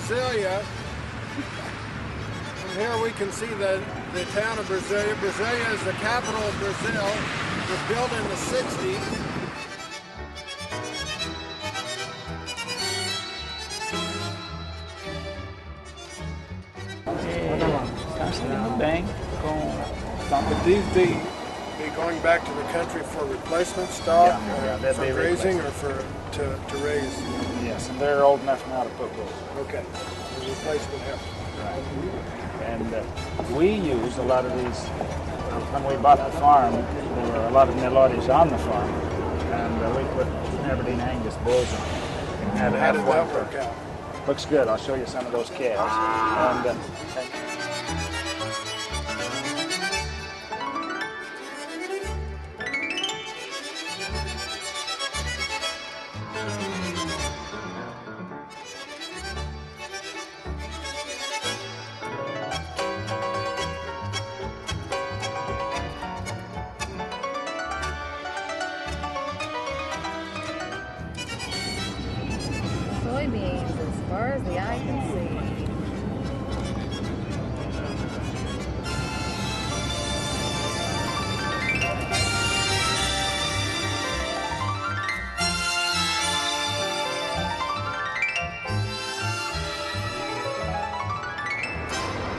Brasilia. From here we can see the town of Brasilia. Brasilia is the capital of Brazil. It was built in the 60s. But these be going back to the country for replacement stock, for grazing, or to raise? Yes, and they're old enough now to put bulls. Okay, the replacement heifer. Right. And we used a lot of these, when we bought the farm, there were a lot of Melodies on the farm, and we put Aberdeen Angus bulls on it. And how did that work out? Looks good. I'll show you some of those calves. And, soybeans as far as the eye can see.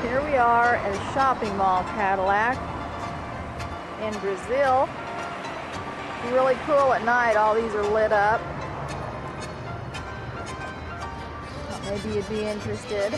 Here we are at a shopping mall Cadillac in Brazil. It's really cool at night. All these are lit up. Maybe you'd be interested.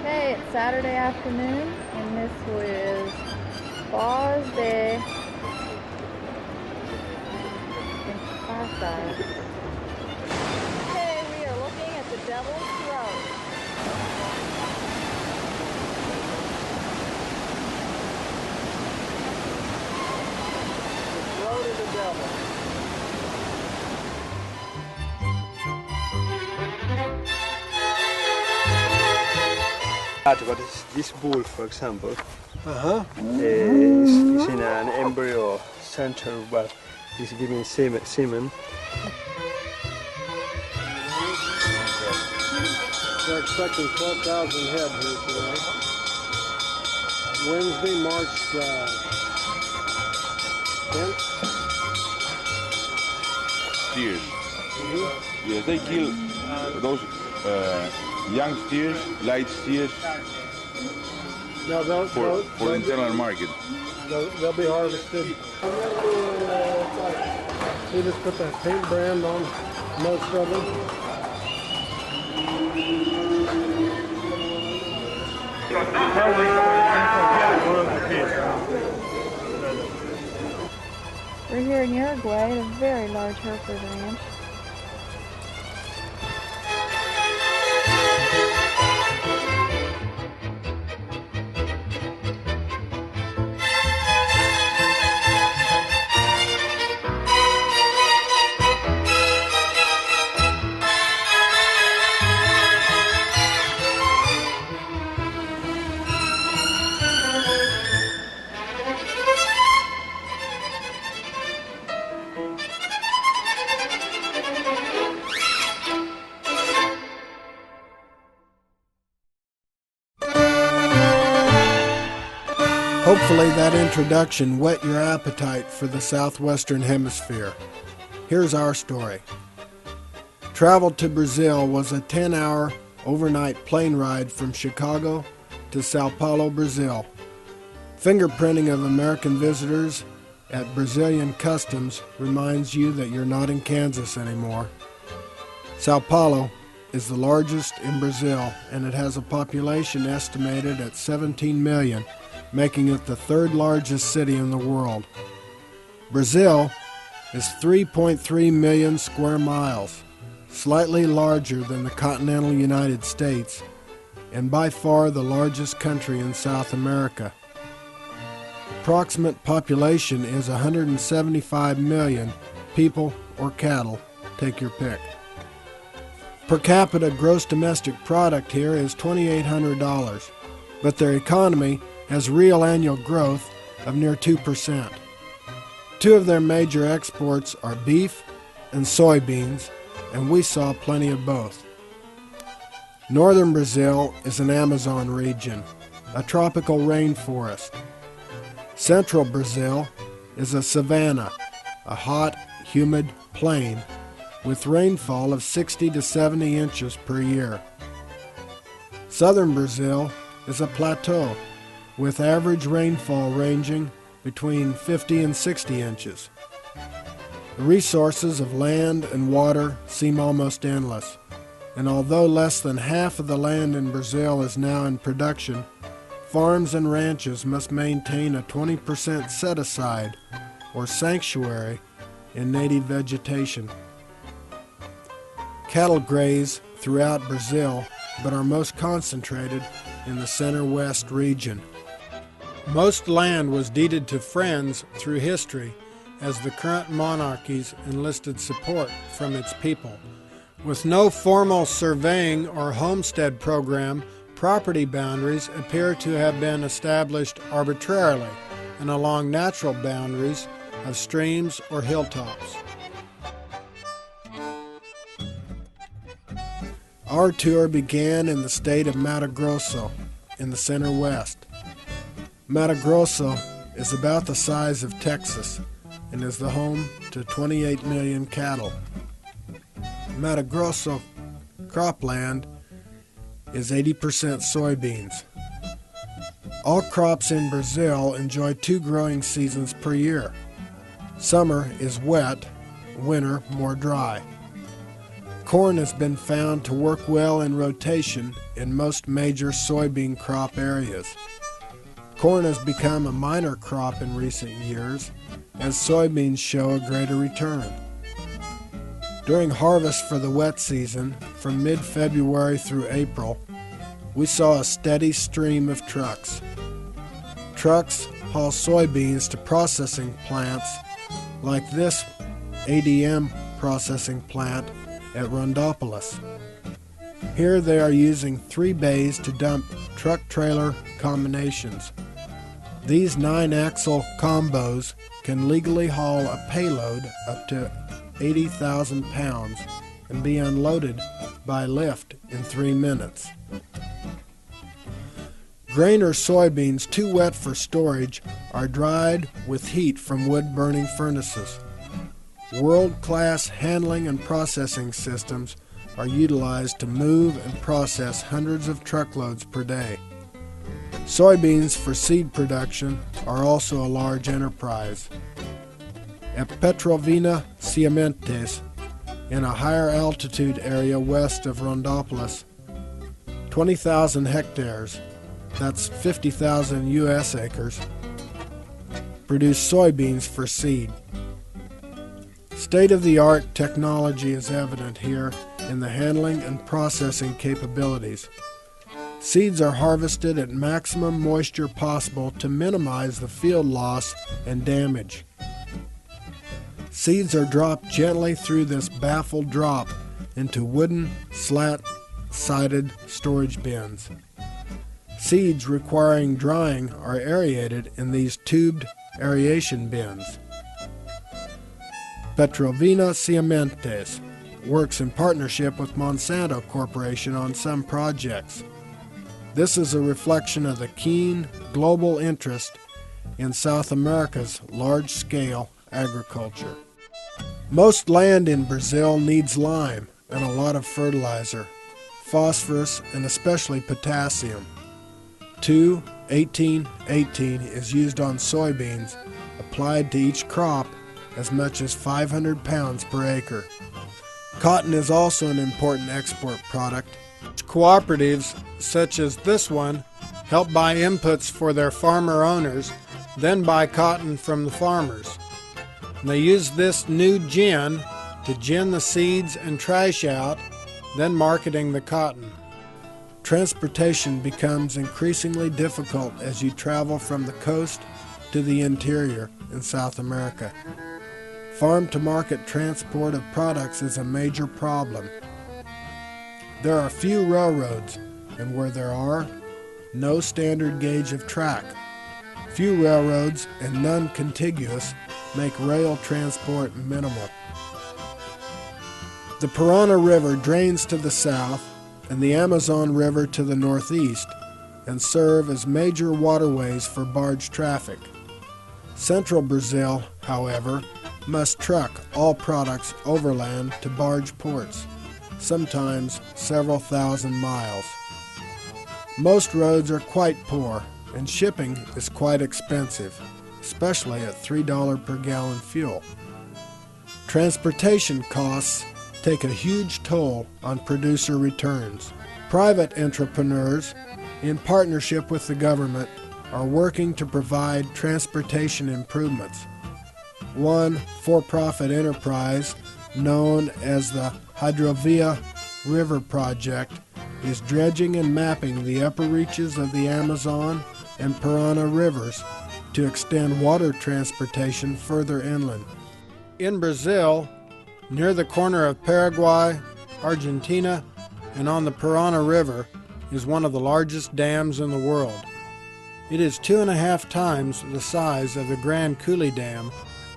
Okay, it's Saturday afternoon, and this was Foz de Casa. Okay, we are looking at the Devil's Throat. The throat of the devil. This bull, for example, is in an embryo center, but is giving semen. They're expecting 12,000 head here today. Wednesday, March 10th. Steers. Yes, they kill those young steers, light steers, No, for internal market. they'll be harvested. They just put that paint brand on most of them. We're here in Uruguay at a very large Hereford ranch. Hopefully that introduction whet your appetite for the Southwestern Hemisphere. Here's our story. Travel to Brazil was a 10-hour overnight plane ride from Chicago to Sao Paulo, Brazil. Fingerprinting of American visitors at Brazilian customs reminds you that you're not in Kansas anymore. Sao Paulo is the largest in Brazil, and it has a population estimated at 17 million, making it the third largest city in the world. Brazil is 3.3 million square miles, slightly larger than the continental United States, and by far the largest country in South America. Approximate population is 175 million people or cattle, take your pick. Per capita gross domestic product here is $2,800, but their economy has real annual growth of near 2%. Two of their major exports are beef and soybeans, and we saw plenty of both. Northern Brazil is an Amazon region, a tropical rainforest. Central Brazil is a savanna, a hot, humid plain with rainfall of 60 to 70 inches per year. Southern Brazil is a plateau with average rainfall ranging between 50 and 60 inches. The resources of land and water seem almost endless, and although less than half of the land in Brazil is now in production, farms and ranches must maintain a 20% set-aside or sanctuary in native vegetation. Cattle graze throughout Brazil, but are most concentrated in the center-west region. Most land was deeded to friends through history as the current monarchies enlisted support from its people. With no formal surveying or homestead program, property boundaries appear to have been established arbitrarily and along natural boundaries of streams or hilltops. Our tour began in the state of Mato Grosso in the center west. Mato Grosso is about the size of Texas and is the home to 28 million cattle. Mato Grosso cropland is 80% soybeans. All crops in Brazil enjoy 2 growing seasons per year. Summer is wet, winter more dry. Corn has been found to work well in rotation in most major soybean crop areas. Corn has become a minor crop in recent years as soybeans show a greater return. During harvest for the wet season, from mid-February through April, we saw a steady stream of trucks. Trucks haul soybeans to processing plants like this ADM processing plant at Rondôpolis. Here they are using 3 bays to dump truck-trailer combinations. These 9-axle combos can legally haul a payload up to 80,000 pounds and be unloaded by lift in 3 minutes. Grain or soybeans too wet for storage are dried with heat from wood-burning furnaces. World-class handling and processing systems are utilized to move and process hundreds of truckloads per day. Soybeans for seed production are also a large enterprise. At Petrovina Sementes, in a higher altitude area west of Rondôpolis, 20,000 hectares, that's 50,000 U.S. acres, produce soybeans for seed. State-of-the-art technology is evident here in the handling and processing capabilities. Seeds are harvested at maximum moisture possible to minimize the field loss and damage. Seeds are dropped gently through this baffled drop into wooden, slat-sided storage bins. Seeds requiring drying are aerated in these tubed aeration bins. Petrovina Sementes works in partnership with Monsanto Corporation on some projects. This is a reflection of the keen global interest in South America's large-scale agriculture. Most land in Brazil needs lime and a lot of fertilizer, phosphorus, and especially potassium. 2-18-18 is used on soybeans, applied to each crop as much as 500 pounds per acre. Cotton is also an important export product. Cooperatives such as this one help buy inputs for their farmer owners, then buy cotton from the farmers. And they use this new gin to gin the seeds and trash out, then marketing the cotton. Transportation becomes increasingly difficult as you travel from the coast to the interior in South America. Farm-to-market transport of products is a major problem. There are few railroads, and where there are, no standard gauge of track. Few railroads and none contiguous make rail transport minimal. The Parana River drains to the south and the Amazon River to the northeast and serve as major waterways for barge traffic. Central Brazil, however, must truck all products overland to barge ports, sometimes several thousand miles. Most roads are quite poor, and shipping is quite expensive, especially at $3 per gallon fuel. Transportation costs take a huge toll on producer returns. Private entrepreneurs, in partnership with the government, are working to provide transportation improvements. One for-profit enterprise, known as the Hidrovia River Project, is dredging and mapping the upper reaches of the Amazon and Parana rivers to extend water transportation further inland. In Brazil, near the corner of Paraguay, Argentina, and on the Parana River, is one of the largest dams in the world. It is 2.5 times the size of the Grand Coulee Dam,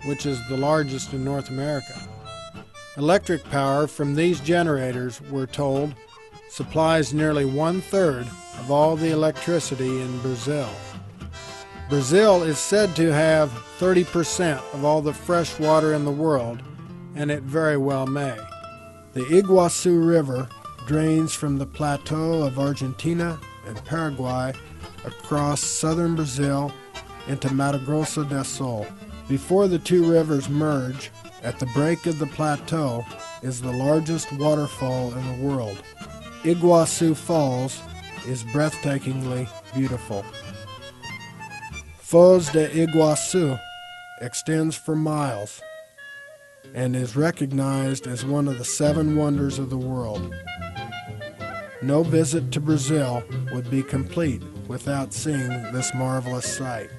which is the largest in North America. Electric power from these generators, we're told, supplies nearly 1/3 of all the electricity in Brazil. Brazil is said to have 30% of all the fresh water in the world, and it very well may. The Iguaçu River drains from the plateau of Argentina and Paraguay across southern Brazil into Mato Grosso do Sul. Before the two rivers merge, at the break of the plateau is the largest waterfall in the world. Iguaçu Falls is breathtakingly beautiful. Foz de Iguaçu extends for miles and is recognized as one of the 7 wonders of the world. No visit to Brazil would be complete without seeing this marvelous sight.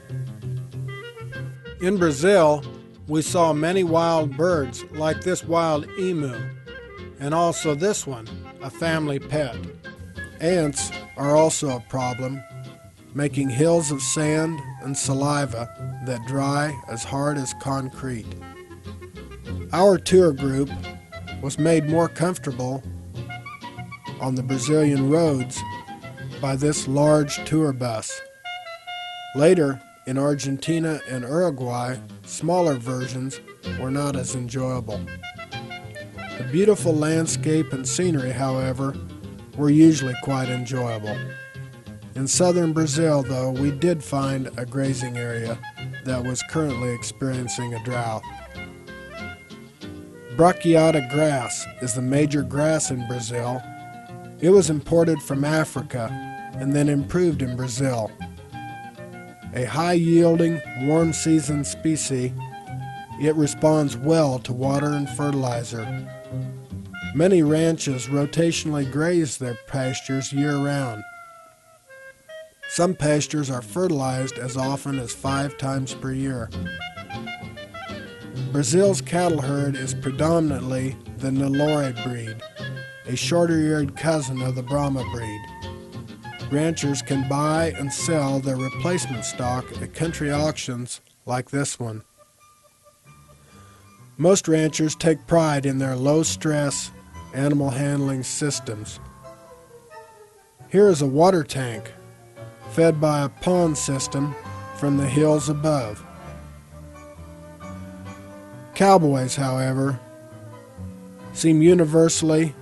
In Brazil, we saw many wild birds like this wild emu, and also this one, a family pet. Ants are also a problem, making hills of sand and saliva that dry as hard as concrete. Our tour group was made more comfortable on the Brazilian roads by this large tour bus. Later, in Argentina and Uruguay, smaller versions were not as enjoyable. The beautiful landscape and scenery, however, were usually quite enjoyable. In southern Brazil, though, we did find a grazing area that was currently experiencing a drought. Brachiata grass is the major grass in Brazil. It was imported from Africa and then improved in Brazil. A high-yielding, warm-season species, it responds well to water and fertilizer. Many ranches rotationally graze their pastures year-round. Some pastures are fertilized as often as 5 times per year. Brazil's cattle herd is predominantly the Nelore breed, a shorter-eared cousin of the Brahma breed. Ranchers can buy and sell their replacement stock at country auctions like this one. Most ranchers take pride in their low-stress animal handling systems. Here is a water tank fed by a pond system from the hills above. Cowboys, however, seem universally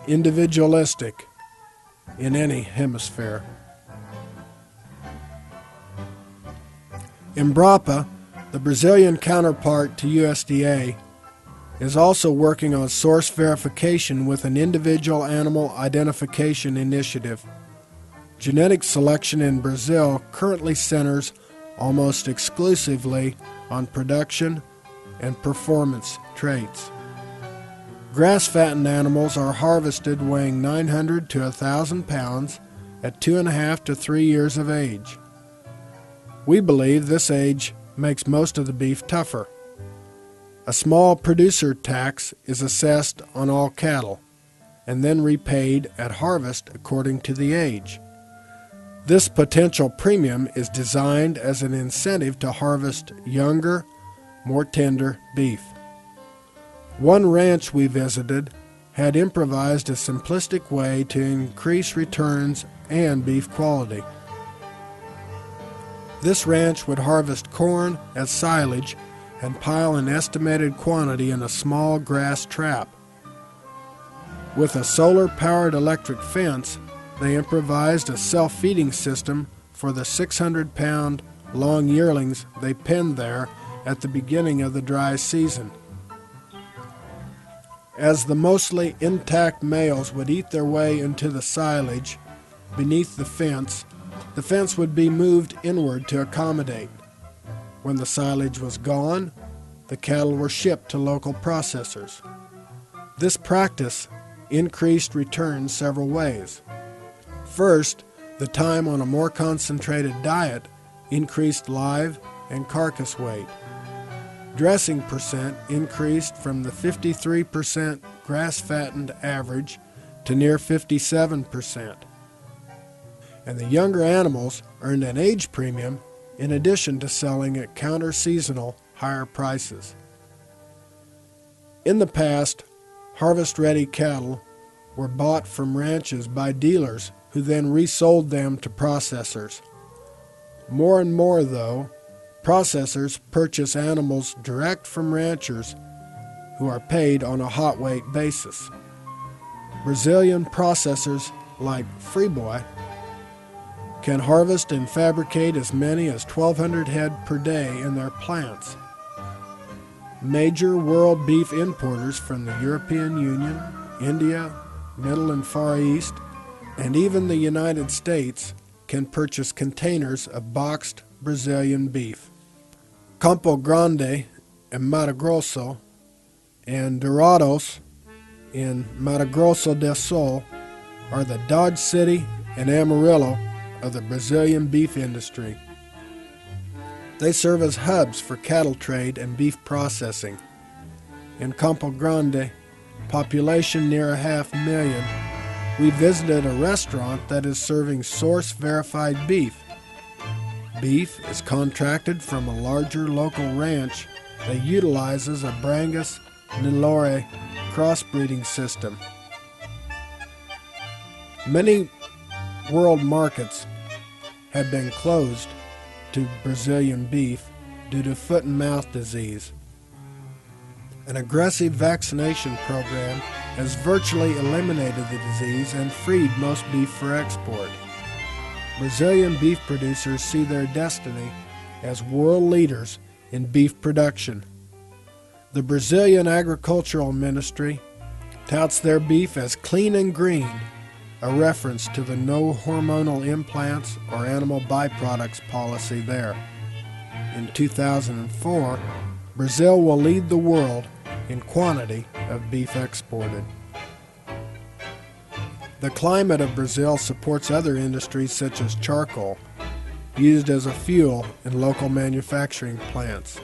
individualistic in any hemisphere. Embrapa, the Brazilian counterpart to USDA, is also working on source verification with an individual animal identification initiative. Genetic selection in Brazil currently centers almost exclusively on production and performance traits. Grass-fattened animals are harvested weighing 900 to 1,000 pounds at 2.5 to 3 years of age. We believe this age makes most of the beef tougher. A small producer tax is assessed on all cattle and then repaid at harvest according to the age. This potential premium is designed as an incentive to harvest younger, more tender beef. One ranch we visited had improvised a simplistic way to increase returns and beef quality. This ranch would harvest corn as silage and pile an estimated quantity in a small grass trap. With a solar-powered electric fence, they improvised a self-feeding system for the 600-pound long yearlings they penned there at the beginning of the dry season. As the mostly intact males would eat their way into the silage beneath the fence would be moved inward to accommodate. When the silage was gone, the cattle were shipped to local processors. This practice increased returns several ways. First, the time on a more concentrated diet increased live and carcass weight. Dressing percent increased from the 53% grass-fattened average to near 57%. And the younger animals earned an age premium in addition to selling at counter-seasonal higher prices. In the past, harvest-ready cattle were bought from ranches by dealers who then resold them to processors. More and more, though, processors purchase animals direct from ranchers who are paid on a hot weight basis. Brazilian processors like Friboi can harvest and fabricate as many as 1,200 head per day in their plants. Major world beef importers from the European Union, India, Middle and Far East, and even the United States can purchase containers of boxed Brazilian beef. Campo Grande in Mato Grosso and Dourados in Mato Grosso del Sul are the Dodge City and Amarillo of the Brazilian beef industry. They serve as hubs for cattle trade and beef processing. In Campo Grande, population near 500,000, we visited a restaurant that is serving source-verified beef. Beef is contracted from a larger local ranch that utilizes a Brangus Nelore crossbreeding system. Many world markets have been closed to Brazilian beef due to foot and mouth disease. An aggressive vaccination program has virtually eliminated the disease and freed most beef for export. Brazilian beef producers see their destiny as world leaders in beef production. The Brazilian Agricultural Ministry touts their beef as clean and green, a reference to the no hormonal implants or animal byproducts policy there. In 2004, Brazil will lead the world in quantity of beef exported. The climate of Brazil supports other industries such as charcoal, used as a fuel in local manufacturing plants.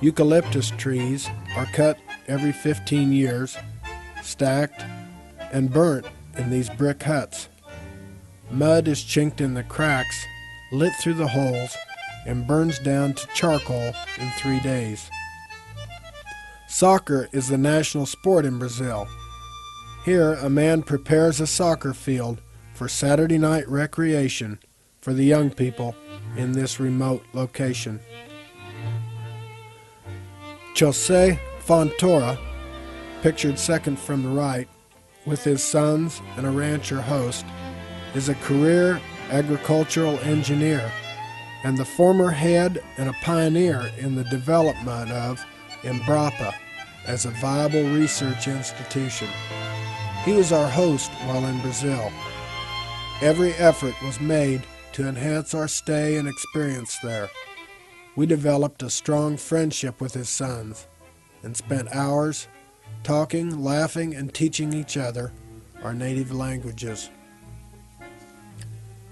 Eucalyptus trees are cut every 15 years, stacked, and burnt in these brick huts. Mud is chinked in the cracks, lit through the holes, and burns down to charcoal in 3 days. Soccer is the national sport in Brazil. Here, a man prepares a soccer field for Saturday night recreation for the young people in this remote location. Jose Fontoura, pictured second from the right, with his sons and a rancher host, is a career agricultural engineer and the former head and a pioneer in the development of Embrapa as a viable research institution. He was our host while in Brazil. Every effort was made to enhance our stay and experience there. We developed a strong friendship with his sons and spent hours talking, laughing, and teaching each other our native languages.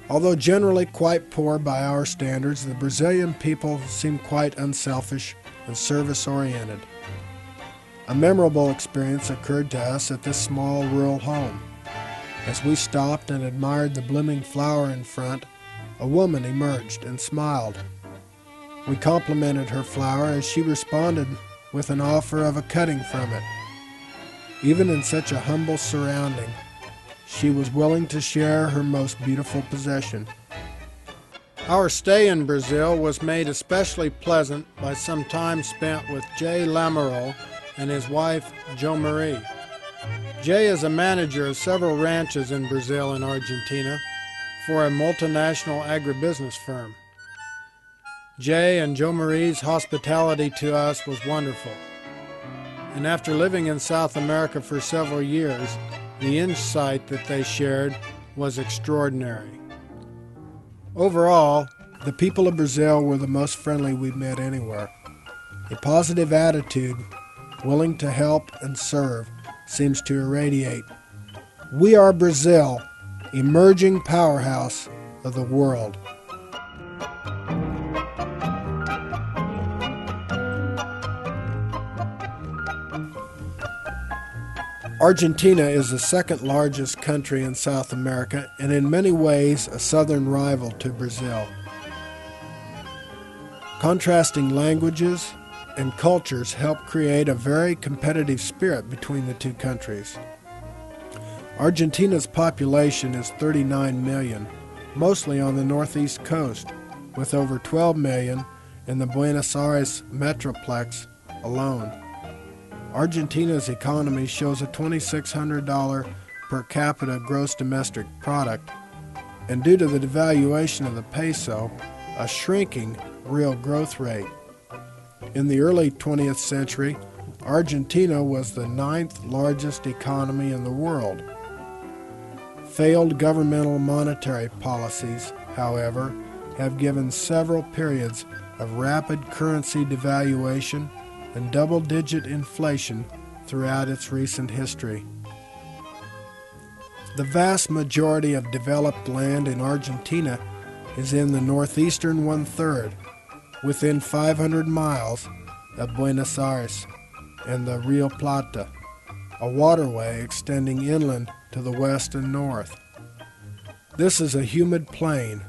Although generally quite poor by our standards, the Brazilian people seem quite unselfish and service-oriented. A memorable experience occurred to us at this small rural home. As we stopped and admired the blooming flower in front, a woman emerged and smiled. We complimented her flower as she responded with an offer of a cutting from it. Even in such a humble surrounding, she was willing to share her most beautiful possession. Our stay in Brazil was made especially pleasant by some time spent with Jay Lamoureux and his wife, Jo Marie. Jay is a manager of several ranches in Brazil and Argentina for a multinational agribusiness firm. Jay and Jo Marie's hospitality to us was wonderful, and after living in South America for several years, the insight that they shared was extraordinary. Overall, the people of Brazil were the most friendly we've met anywhere. A positive attitude, willing to help and serve, seems to irradiate. We are Brazil, emerging powerhouse of the world. Argentina is the second largest country in South America and in many ways a southern rival to Brazil. Contrasting languages and cultures help create a very competitive spirit between the two countries. Argentina's population is 39 million, mostly on the northeast coast, with over 12 million in the Buenos Aires metroplex alone. Argentina's economy shows a $2,600 per capita gross domestic product, and due to the devaluation of the peso, a shrinking real growth rate. In the early 20th century, Argentina was the 9th largest economy in the world. Failed governmental monetary policies, however, have given several periods of rapid currency devaluation and double-digit inflation throughout its recent history. The vast majority of developed land in Argentina is in the northeastern one-third, within 500 miles of Buenos Aires and the Rio Plata, a waterway extending inland to the west and north. This is a humid plain,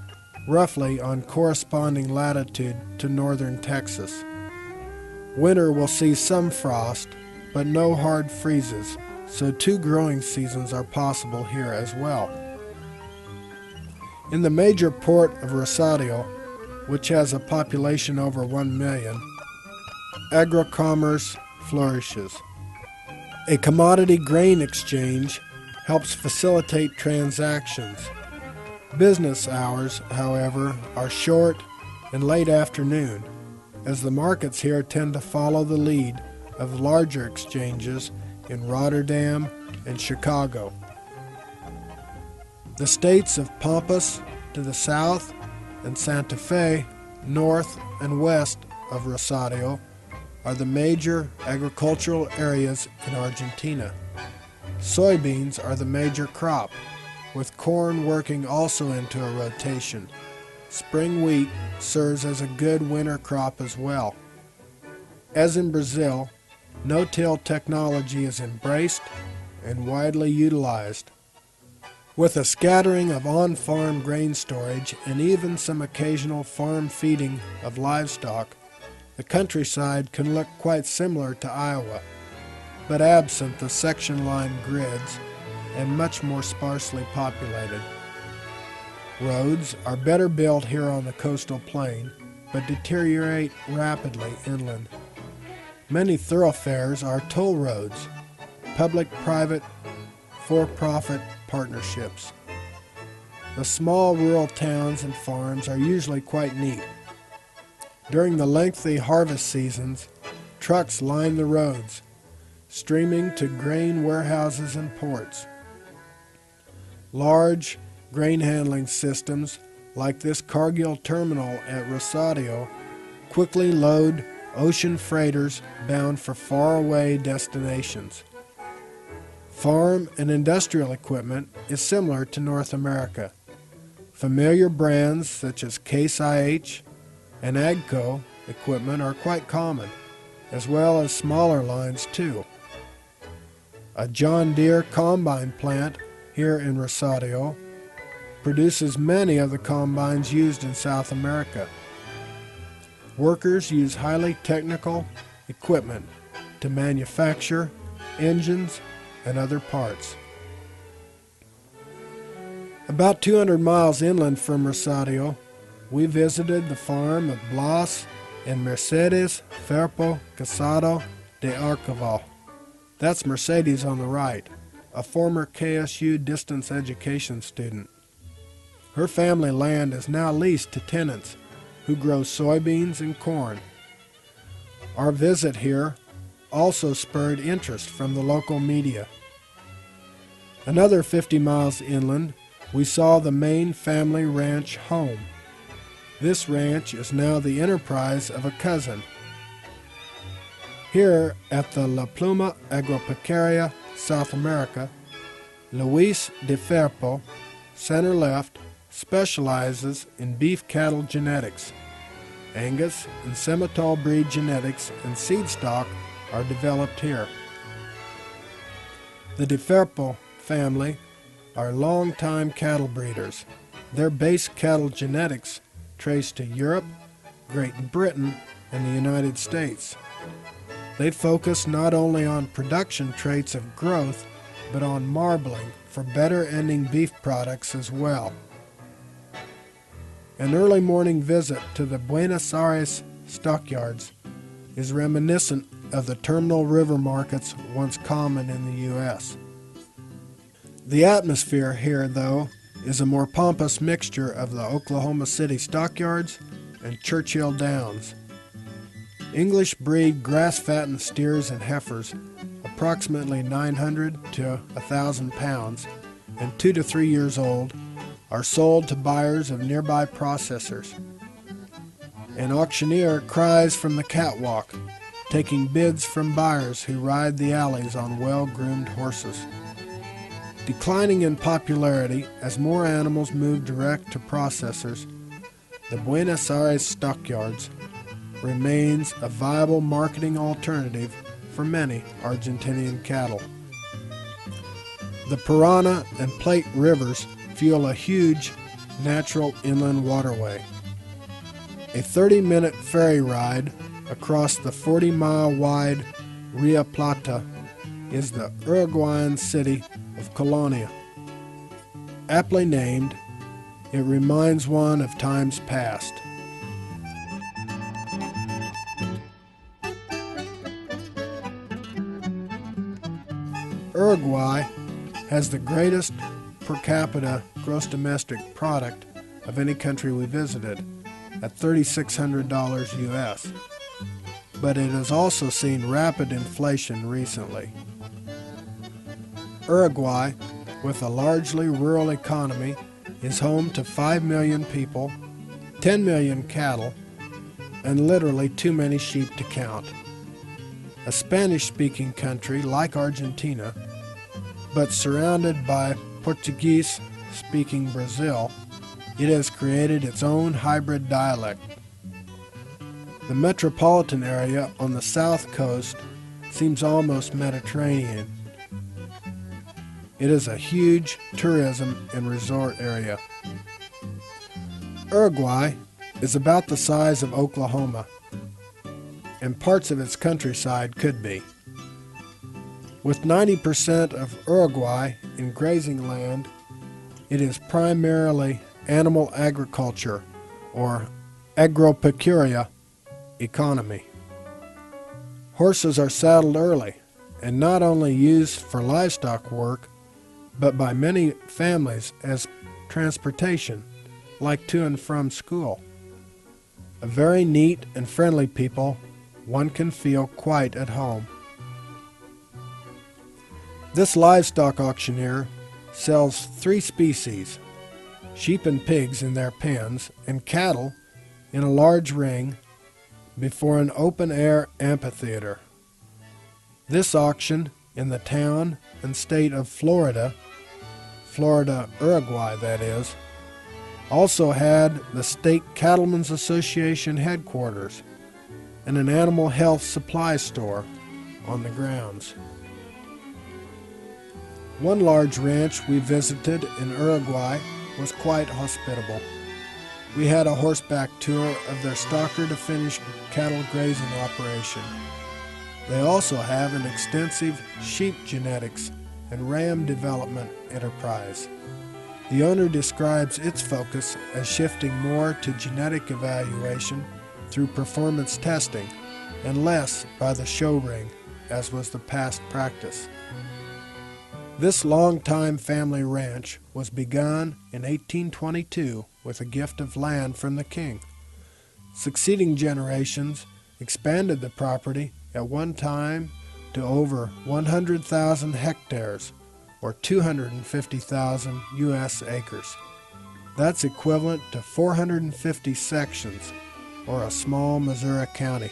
roughly on corresponding latitude to northern Texas. Winter will see some frost, but no hard freezes, so 2 growing seasons are possible here as well. In the major port of Rosario, which has a population over 1 million, agri-commerce flourishes. A commodity grain exchange helps facilitate transactions. Business hours, however, are short and late afternoon, as the markets here tend to follow the lead of larger exchanges in Rotterdam and Chicago. The states of Pampas to the south and Santa Fe, north and west of Rosario, are the major agricultural areas in Argentina. Soybeans are the major crop, with corn working also into a rotation. Spring wheat serves as a good winter crop as well. As in Brazil, no-till technology is embraced and widely utilized. With a scattering of on-farm grain storage and even some occasional farm feeding of livestock, the countryside can look quite similar to Iowa, but absent the section-line grids and much more sparsely populated. Roads are better built here on the coastal plain, but deteriorate rapidly inland. Many thoroughfares are toll roads, public-private, for-profit partnerships. The small rural towns and farms are usually quite neat. During the lengthy harvest seasons, trucks line the roads, streaming to grain warehouses and ports. Large grain handling systems, like this Cargill terminal at Rosario, quickly load ocean freighters bound for faraway destinations. Farm and industrial equipment is similar to North America. Familiar brands such as Case IH and AGCO equipment are quite common, as well as smaller lines too. A John Deere combine plant here in Rosario produces many of the combines used in South America. Workers use highly technical equipment to manufacture engines and other parts. About 200 miles inland from Rosario, we visited the farm of Blas and Mercedes Ferpo Casado de Arquivo. That's Mercedes on the right, a former KSU distance education student. Her family land is now leased to tenants who grow soybeans and corn. Our visit here also spurred interest from the local media. Another 50 miles inland, we saw the main family ranch home. This ranch is now the enterprise of a cousin. Here at the La Pluma Agropecuaria, South America, Luis de Ferpo, center left, specializes in beef cattle genetics. Angus and Simmental breed genetics and seed stock are developed here. The de Ferpo family are long-time cattle breeders. Their base cattle genetics trace to Europe, Great Britain, and the United States. They focus not only on production traits of growth, but on marbling for better ending beef products as well. An early morning visit to the Buenos Aires stockyards is reminiscent of the terminal river markets once common in the U.S. The atmosphere here, though, is a more pompous mixture of the Oklahoma City stockyards and Churchill Downs. English breed grass-fattened steers and heifers, approximately 900 to 1,000 pounds and 2 to 3 years old, are sold to buyers of nearby processors. An auctioneer cries from the catwalk, taking bids from buyers who ride the alleys on well-groomed horses. Declining in popularity as more animals move direct to processors, the Buenos Aires stockyards remains a viable marketing alternative for many Argentinian cattle. The Parana and Plate rivers fuel a huge natural inland waterway. A 30-minute ferry ride across the 40-mile wide Ria Plata is the Uruguayan city of Colonia. Aptly named, it reminds one of times past. Uruguay has the greatest per capita gross domestic product of any country we visited, at $3,600 US. But it has also seen rapid inflation recently. Uruguay, with a largely rural economy, is home to 5 million people, 10 million cattle, and literally too many sheep to count. A Spanish-speaking country like Argentina, but surrounded by Portuguese-speaking Brazil, it has created its own hybrid dialect. The metropolitan area on the south coast seems almost Mediterranean. It is a huge tourism and resort area. Uruguay is about the size of Oklahoma, and parts of its countryside could be. With 90% of Uruguay in grazing land, it is primarily animal agriculture or agropecuaria economy. Horses are saddled early and not only used for livestock work, but by many families as transportation, like to and from school. A very neat and friendly people, one can feel quite at home. This livestock auctioneer sells 3 species, sheep and pigs in their pens, and cattle in a large ring, before an open-air amphitheater. This auction in the town and state of Florida, Uruguay that is, also had the State Cattlemen's Association headquarters and an animal health supply store on the grounds. One large ranch we visited in Uruguay was quite hospitable. We had a horseback tour of their stocker-to-finish cattle grazing operation. They also have an extensive sheep genetics and ram development enterprise. The owner describes its focus as shifting more to genetic evaluation through performance testing and less by the show ring, as was the past practice. This long-time family ranch was begun in 1822 with a gift of land from the king. Succeeding generations expanded the property at one time to over 100,000 hectares, or 250,000 U.S. acres. That's equivalent to 450 sections, or a small Missouri county.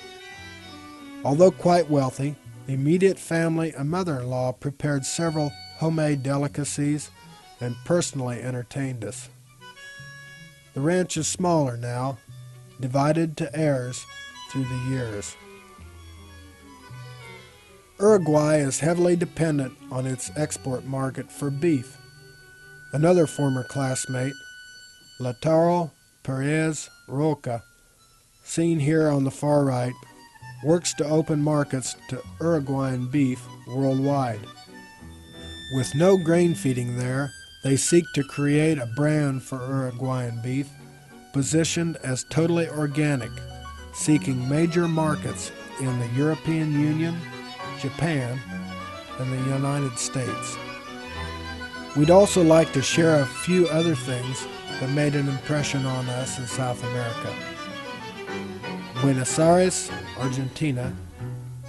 Although quite wealthy, the immediate family and mother-in-law prepared several homemade delicacies and personally entertained us. The ranch is smaller now, divided to heirs through the years. Uruguay is heavily dependent on its export market for beef. Another former classmate, Lautaro Perez Roca, seen here on the far right, works to open markets to Uruguayan beef worldwide. With no grain feeding there, they seek to create a brand for Uruguayan beef, positioned as totally organic, seeking major markets in the European Union, Japan, and the United States. We'd also like to share a few other things that made an impression on us in South America. Buenos Aires, Argentina,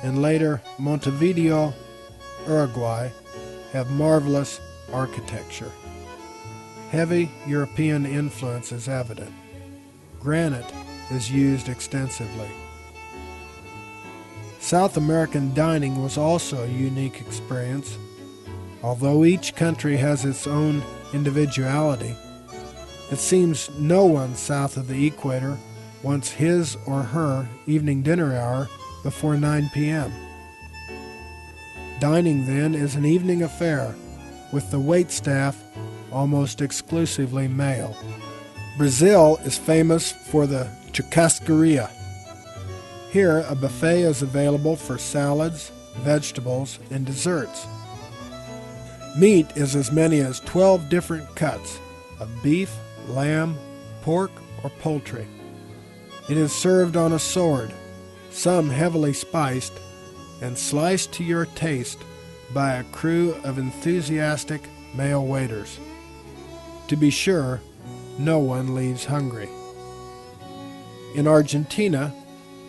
and later Montevideo, Uruguay, have marvelous architecture. Heavy European influence is evident. Granite is used extensively. South American dining was also a unique experience. Although each country has its own individuality, it seems no one south of the equator wants his or her evening dinner hour before 9 p.m. Dining, then, is an evening affair, with the waitstaff almost exclusively male. Brazil is famous for the churrascaria. Here, a buffet is available for salads, vegetables, and desserts. Meat is as many as 12 different cuts of beef, lamb, pork, or poultry. It is served on a sword, some heavily spiced, and sliced to your taste by a crew of enthusiastic male waiters. To be sure, no one leaves hungry. In Argentina,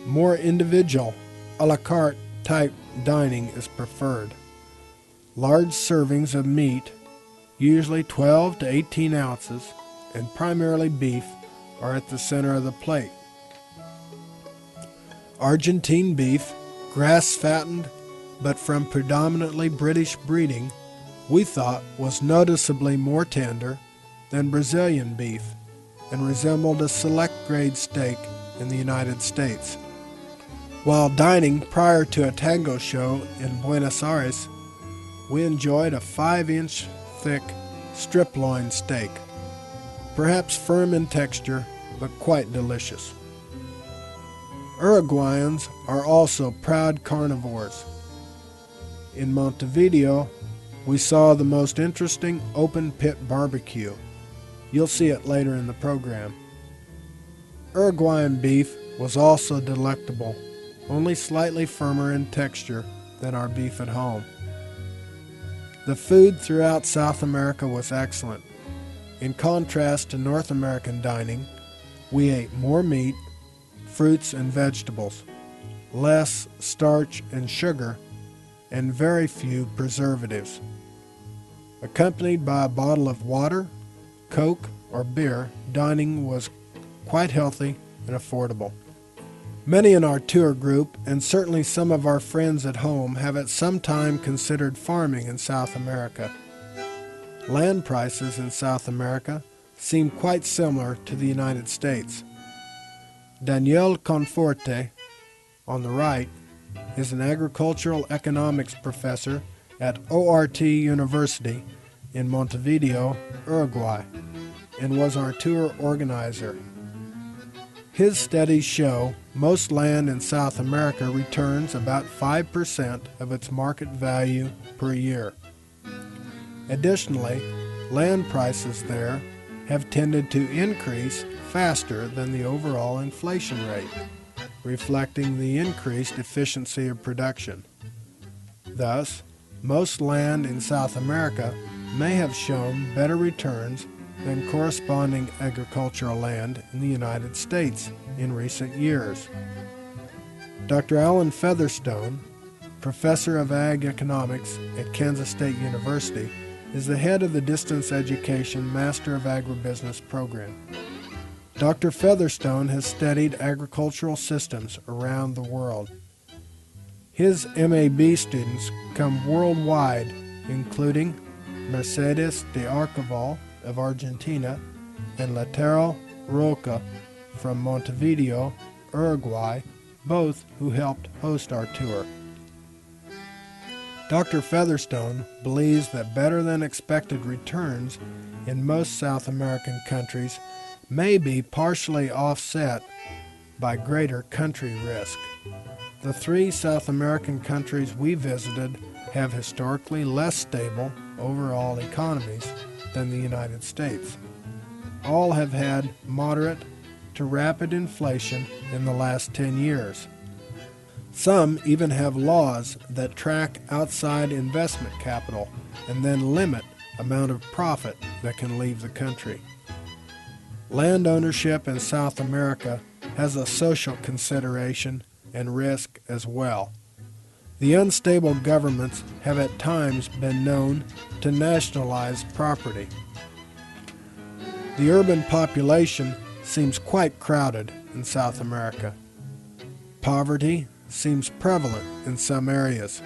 more individual, a la carte type dining is preferred. Large servings of meat, usually 12 to 18 ounces, and primarily beef, are at the center of the plate. Argentine beef, grass-fattened, but from predominantly British breeding, we thought was noticeably more tender than Brazilian beef and resembled a select-grade steak in the United States. While dining prior to a tango show in Buenos Aires, we enjoyed a 5-inch thick strip loin steak, perhaps firm in texture, but quite delicious. Uruguayans are also proud carnivores. In Montevideo, we saw the most interesting open-pit barbecue. You'll see it later in the program. Uruguayan beef was also delectable, only slightly firmer in texture than our beef at home. The food throughout South America was excellent. In contrast to North American dining, we ate more meat, fruits and vegetables, less starch and sugar, and very few preservatives. Accompanied by a bottle of water, Coke, or beer, dining was quite healthy and affordable. Many in our tour group, and certainly some of our friends at home, have at some time considered farming in South America. Land prices in South America seem quite similar to the United States. Daniel Conforte, on the right, is an agricultural economics professor at ORT University in Montevideo, Uruguay, and was our tour organizer. His studies show most land in South America returns about 5% of its market value per year. Additionally, land prices there have tended to increase faster than the overall inflation rate, reflecting the increased efficiency of production. Thus, most land in South America may have shown better returns than corresponding agricultural land in the United States in recent years. Dr. Alan Featherstone, professor of ag economics at Kansas State University, is the head of the Distance Education Master of Agribusiness program. Dr. Featherstone has studied agricultural systems around the world. His MAB students come worldwide, including Mercedes de Arcaval of Argentina and Lateral Roca from Montevideo, Uruguay, both who helped host our tour. Dr. Featherstone believes that better than expected returns in most South American countries may be partially offset by greater country risk. The 3 South American countries we visited have historically less stable overall economies than the United States. All have had moderate to rapid inflation in the last 10 years. Some even have laws that track outside investment capital and then limit amount of profit that can leave the country. Land ownership in South America has a social consideration and risk as well. The unstable governments have at times been known to nationalize property. The urban population seems quite crowded in South America. Poverty seems prevalent in some areas.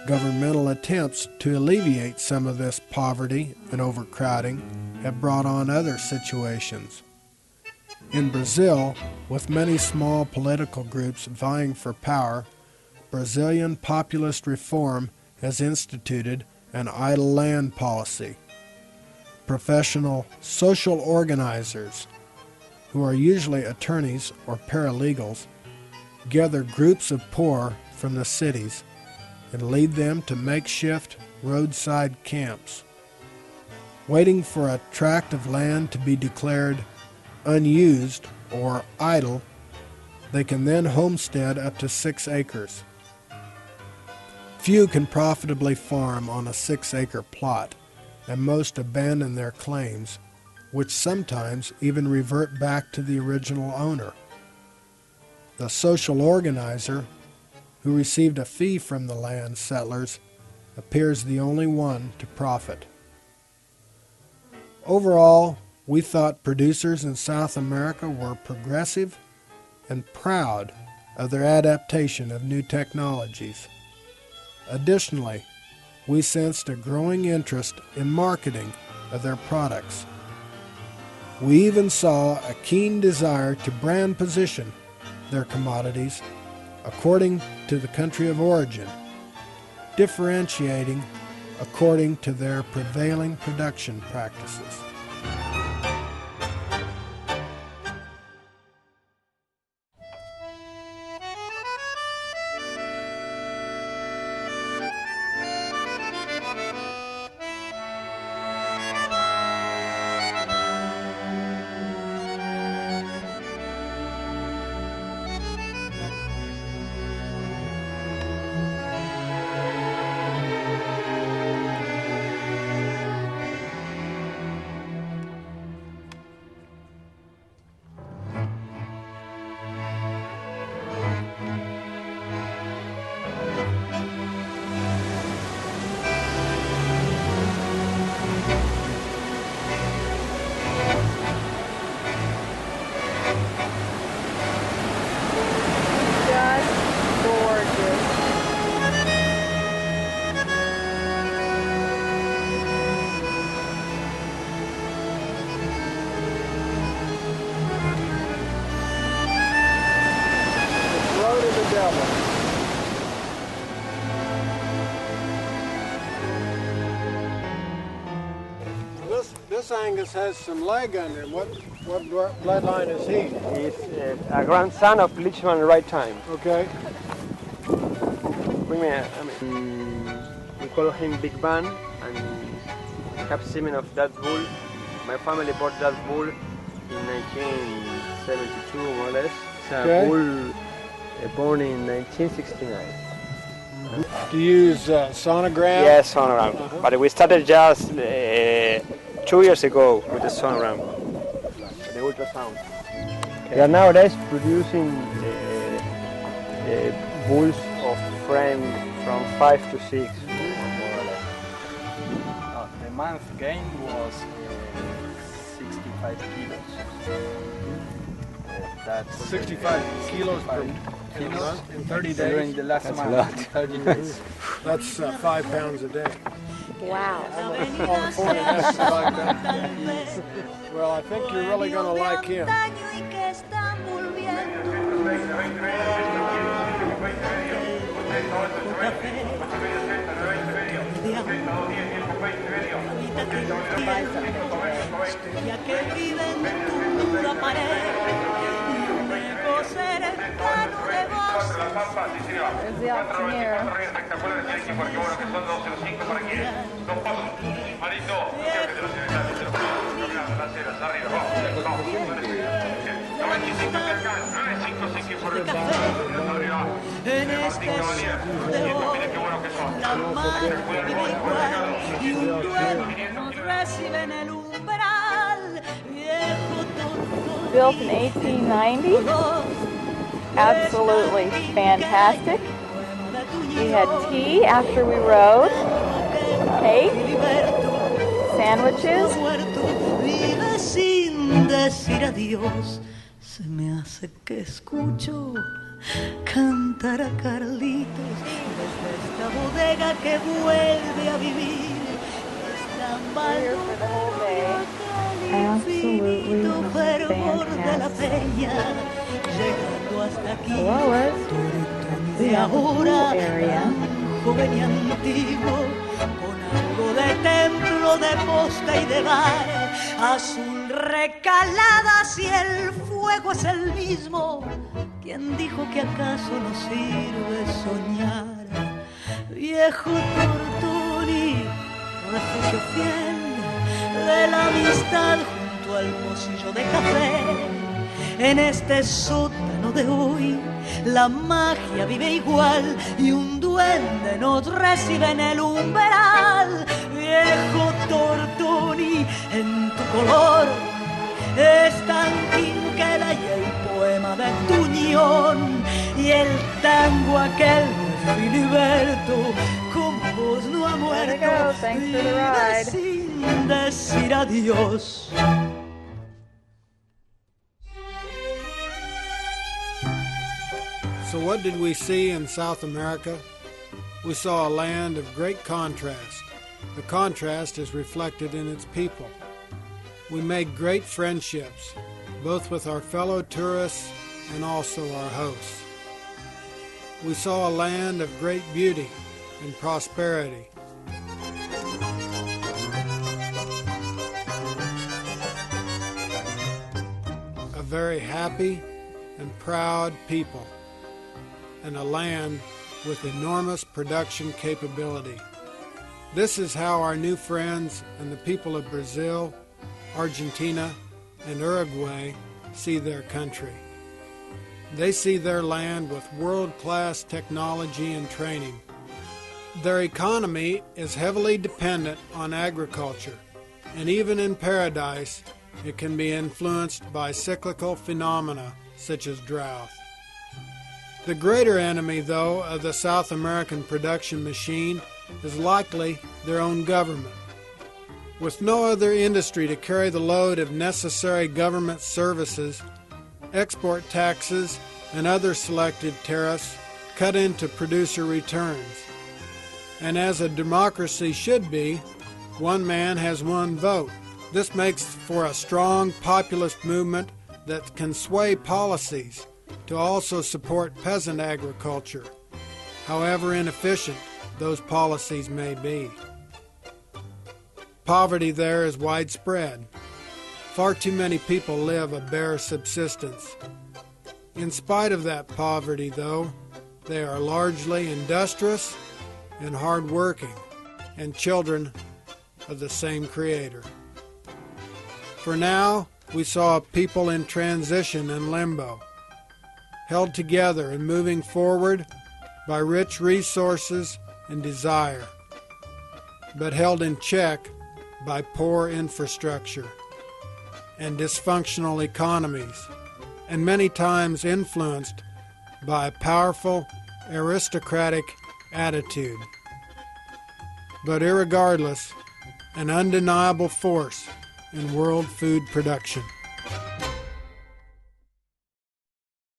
Governmental attempts to alleviate some of this poverty and overcrowding have brought on other situations. In Brazil, with many small political groups vying for power, Brazilian populist reform has instituted an idle land policy. Professional social organizers, who are usually attorneys or paralegals, gather groups of poor from the cities and lead them to makeshift roadside camps. Waiting for a tract of land to be declared unused or idle, they can then homestead up to 6 acres. Few can profitably farm on a 6-acre plot, and most abandon their claims, which sometimes even revert back to the original owner. The social organizer, who received a fee from the land settlers, appears the only one to profit. Overall, we thought producers in South America were progressive and proud of their adaptation of new technologies. Additionally, we sensed a growing interest in marketing of their products. We even saw a keen desire to brand position their commodities according to the country of origin, differentiating according to their prevailing production practices. this Angus has some leg under him. What bloodline is he? He's a grandson of Lichman right time. Okay. We call him Big Van, and have semen of that bull. My family bought that bull in 1972, more or less. It's a bull born in 1969. Do you use sonogram? Yes, sonogram. But we started just 2 years ago with the sonogram, the ultrasound. We are nowadays producing bulls of frame from 5 to 6, more or less. The month gain was 65 kilos. That's 65 kilos per month in 30 days? During the last month, 30 days. That's 5 pounds a day. Wow. Almost 4.5 to 5 pounds. Well, I think you're really going to like him. There's the auctioneer. En este sur de hoy, la madre vive igual y un duende nos recibe en el umbral. Viejo tonto. Built in 1890. Absolutely fantastic. We had tea after we rode, cake, sandwiches. Vive sin decir adiós. Se me hace que escucho cantar a Carlitos desde esta bodega que vuelve a vivir. Here for the whole day. Absolutely fervor de la peña, llegando hasta aquí. De ahora, joven y antiguo, con algo de templo, de posta y de bar, azul recalada si el fuego es el mismo. ¿Quién dijo que acaso no sirve soñar? Viejo Tortoni, refugio fiel de la amistad junto al pocillo de café. En este sótano de hoy la magia vive igual y un duende nos recibe en el umbral. Viejo Tortoni, en tu color es tan quinquela y el poema de Tuñón y el tango aquel de Filiberto, con vos no ha muerto, vive sin decir adiós. So what did we see in South America? We saw a land of great contrast. The contrast is reflected in its people. We made great friendships, both with our fellow tourists and also our hosts. We saw a land of great beauty and prosperity. A very happy and proud people, and a land with enormous production capability. This is how our new friends and the people of Brazil, Argentina, and Uruguay see their country. They see their land with world-class technology and training. Their economy is heavily dependent on agriculture, and even in paradise, it can be influenced by cyclical phenomena such as drought. The greater enemy, though, of the South American production machine is likely their own government. With no other industry to carry the load of necessary government services, export taxes and other selective tariffs cut into producer returns. And as a democracy should be, one man has one vote. This makes for a strong populist movement that can sway policies to also support peasant agriculture, however inefficient those policies may be. Poverty there is widespread. Far too many people live a bare subsistence. In spite of that poverty, though, they are largely industrious and hard-working, and children of the same Creator. For now, we saw a people in transition and limbo, held together and moving forward by rich resources and desire, but held in check by poor infrastructure and dysfunctional economies, and many times influenced by a powerful aristocratic attitude. But irregardless, an undeniable force in world food production.